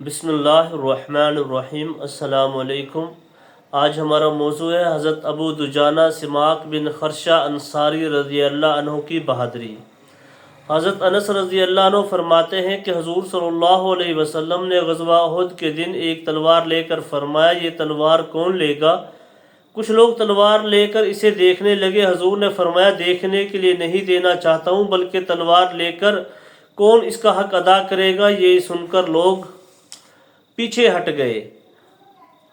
بسم اللہ الرحمن الرحیم۔ السلام علیکم۔ آج ہمارا موضوع ہے حضرت ابو دجانہ سماک بن خرشہ انصاری رضی اللہ عنہ کی بہادری۔ حضرت انس رضی اللہ عنہ فرماتے ہیں کہ حضور صلی اللہ علیہ وسلم نے غزوہ احد کے دن ایک تلوار لے کر فرمایا، یہ تلوار کون لے گا؟ کچھ لوگ تلوار لے کر اسے دیکھنے لگے۔ حضور نے فرمایا، دیکھنے کے لیے نہیں دینا چاہتا ہوں، بلکہ تلوار لے کر کون اس کا حق ادا کرے گا؟ یہ سن کر لوگ پیچھے ہٹ گئے۔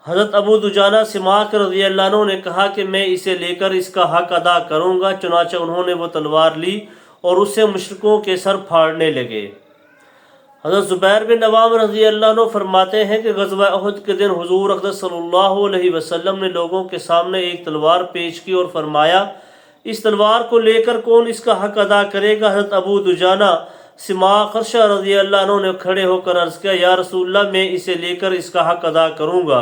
حضرت ابو دجانہ سماک رضی اللہ عنہ نے کہا کہ میں اسے لے کر اس کا حق ادا کروں گا۔ چنانچہ انہوں نے وہ تلوار لی اور اس سے مشرکوں کے سر پھاڑنے لگے۔ حضرت زبیر بن عوام رضی اللہ عنہ فرماتے ہیں کہ غزوہ احد کے دن حضور اقدس صلی اللہ علیہ وسلم نے لوگوں کے سامنے ایک تلوار پیش کی اور فرمایا، اس تلوار کو لے کر کون اس کا حق ادا کرے گا؟ حضرت ابو دجانہ سماک خرشہ رضی اللہ عنہ نے کھڑے ہو کر عرض کیا، یا رسول اللہ، میں اسے لے کر اس کا حق ادا کروں گا۔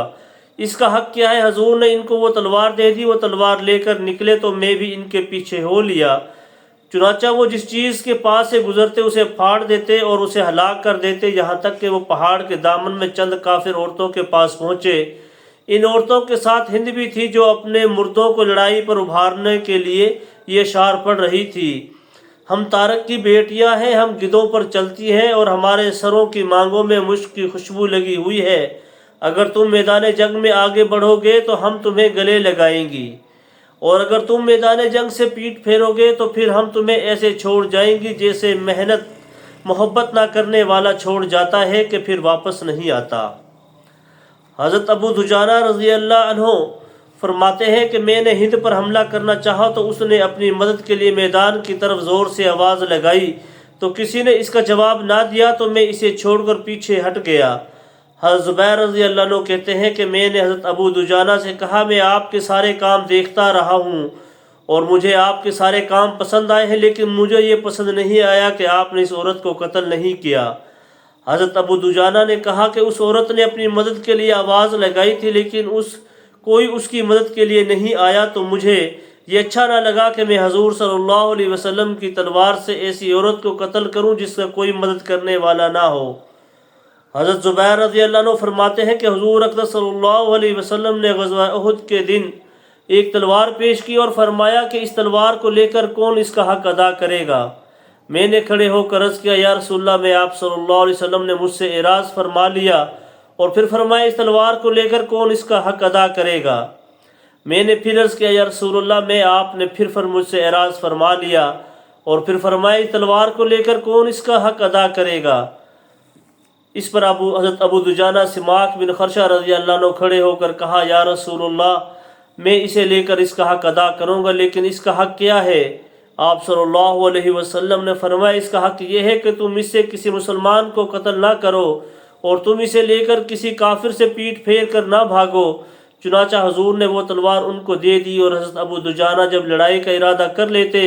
اس کا حق کیا ہے؟ حضور نے ان کو وہ تلوار دے دی۔ وہ تلوار لے کر نکلے تو میں بھی ان کے پیچھے ہو لیا۔ چنانچہ وہ جس چیز کے پاس سے گزرتے اسے پھاڑ دیتے اور اسے ہلاک کر دیتے، یہاں تک کہ وہ پہاڑ کے دامن میں چند کافر عورتوں کے پاس پہنچے۔ ان عورتوں کے ساتھ ہند بھی تھی، جو اپنے مردوں کو لڑائی پر ابھارنے کے لیے یہ اشعار پڑھ رہی تھی: ہم تارک کی بیٹیاں ہیں، ہم گدھوں پر چلتی ہیں، اور ہمارے سروں کی مانگوں میں مشک کی خوشبو لگی ہوئی ہے۔ اگر تم میدان جنگ میں آگے بڑھو گے تو ہم تمہیں گلے لگائیں گی، اور اگر تم میدان جنگ سے پیٹ پھیرو گے تو پھر ہم تمہیں ایسے چھوڑ جائیں گی جیسے محبت نہ کرنے والا چھوڑ جاتا ہے کہ پھر واپس نہیں آتا۔ حضرت ابو دجانہ رضی اللہ عنہ فرماتے ہیں کہ میں نے ہند پر حملہ کرنا چاہا تو اس نے اپنی مدد کے لیے میدان کی طرف زور سے آواز لگائی، تو کسی نے اس کا جواب نہ دیا تو میں اسے چھوڑ کر پیچھے ہٹ گیا۔ حضرت زبیر رضی اللہ عنہ کہتے ہیں کہ میں نے حضرت ابو دجانہ سے کہا، میں آپ کے سارے کام دیکھتا رہا ہوں اور مجھے آپ کے سارے کام پسند آئے ہیں، لیکن مجھے یہ پسند نہیں آیا کہ آپ نے اس عورت کو قتل نہیں کیا۔ حضرت ابو دجانہ نے کہا کہ اس عورت نے اپنی مدد کے لیے آواز لگائی تھی، لیکن کوئی اس کی مدد کے لیے نہیں آیا، تو مجھے یہ اچھا نہ لگا کہ میں حضور صلی اللہ علیہ وسلم کی تلوار سے ایسی عورت کو قتل کروں جس کا کوئی مدد کرنے والا نہ ہو۔ حضرت زبیر رضی اللہ عنہ فرماتے ہیں کہ حضور اقدس صلی اللہ علیہ وسلم نے غزوہ احد کے دن ایک تلوار پیش کی اور فرمایا کہ اس تلوار کو لے کر کون اس کا حق ادا کرے گا؟ میں نے کھڑے ہو کر عرض کیا، یا رسول اللہ، میں آپ صلی اللہ علیہ وسلم نے مجھ سے اعراض فرما لیا۔ اور پھر فرمایا، اس تلوار کو لے کر کون اس کا حق ادا کرے گا؟ میں نے پھر عرض کیا، یا رسول اللہ، آپ نے پھر مجھ سے اعراض فرما لیا۔ اور پھر فرمایا، اس تلوار کو لے کر کون اس کا حق ادا کرے گا؟ اس پر حضرت ابو دجانہ سماک بن خرشہ رضی اللہ عنہ کھڑے ہو کر کہا، یا رسول اللہ، میں اسے لے کر اس کا حق ادا کروں گا، لیکن اس کا حق کیا ہے؟ آپ صلی اللہ علیہ وسلم نے فرمایا، اس کا حق یہ ہے کہ تم اس سے کسی مسلمان کو قتل نہ کرو اور تم اسے لے کر کسی کافر سے پیٹ پھیر کر نہ بھاگو۔ چنانچہ حضور نے وہ تلوار ان کو دے دی، اور حضرت ابو دجانہ جب لڑائی کا ارادہ کر لیتے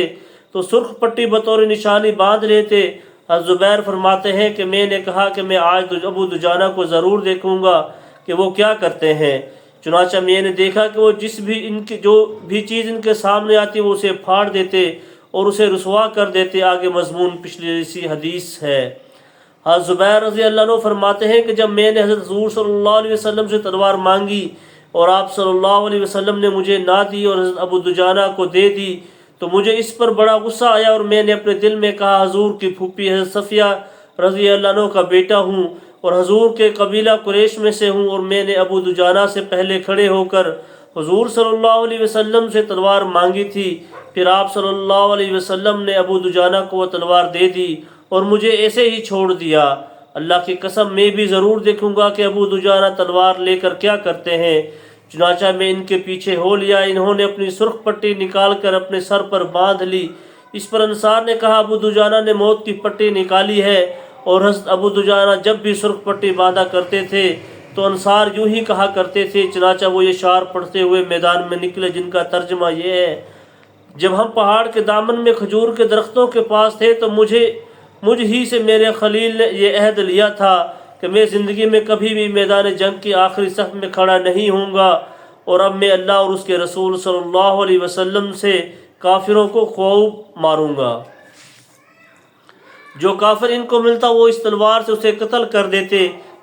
تو سرخ پٹی بطور نشانی باندھ لیتے۔ حضرت زبیر فرماتے ہیں کہ میں نے کہا کہ میں آج ابو دجانہ کو ضرور دیکھوں گا کہ وہ کیا کرتے ہیں۔ چنانچہ میں نے دیکھا کہ وہ جو بھی چیز ان کے سامنے آتی وہ اسے پھاڑ دیتے اور اسے رسوا کر دیتے۔ آگے مضمون پچھلی سی حدیث ہے۔ حضرت زبیر رضی اللہ عنہ فرماتے ہیں کہ جب میں نے حضرت حضور صلی اللہ علیہ وسلم سے تلوار مانگی اور آپ صلی اللہ علیہ وسلم نے مجھے نہ دی اور حضرت ابو دجانہ کو دے دی تو مجھے اس پر بڑا غصہ آیا، اور میں نے اپنے دل میں کہا، حضور کی پھوپھی حضرت صفیہ رضی اللہ عنہ کا بیٹا ہوں اور حضور کے قبیلہ قریش میں سے ہوں، اور میں نے ابو دجانہ سے پہلے کھڑے ہو کر حضور صلی اللہ علیہ وسلم سے تلوار مانگی تھی۔ پھر آپ صلی اللہ علیہ وسلم نے ابو دجانہ کو وہ تلوار دے دی اور مجھے ایسے ہی چھوڑ دیا۔ اللہ کی قسم، میں بھی ضرور دیکھوں گا کہ ابو دجانہ تلوار لے کر کیا کرتے ہیں۔ چنانچہ میں ان کے پیچھے ہو لیا۔ انہوں نے اپنی سرخ پٹی نکال کر اپنے سر پر باندھ لی۔ اس پر انصار نے کہا، ابو دجانہ نے موت کی پٹی نکالی ہے۔ اور حضرت ابو دجانہ جب بھی سرخ پٹی باندھا کرتے تھے تو انصار یوں ہی کہا کرتے تھے۔ چنانچہ وہ یہ اشعار پڑھتے ہوئے میدان میں نکلے، جن کا ترجمہ یہ ہے: جب ہم پہاڑ کے دامن میں کھجور کے درختوں کے پاس تھے تو مجھ ہی سے میرے خلیل نے یہ عہد لیا تھا کہ میں زندگی میں کبھی بھی میدان جنگ کی آخری صف میں کھڑا نہیں ہوں گا، اور اب میں اللہ اور اس کے رسول صلی اللہ علیہ وسلم سے کافروں کو خوب ماروں گا۔ جو کافر ان کو ملتا وہ اس تلوار سے اسے قتل کر دیتے۔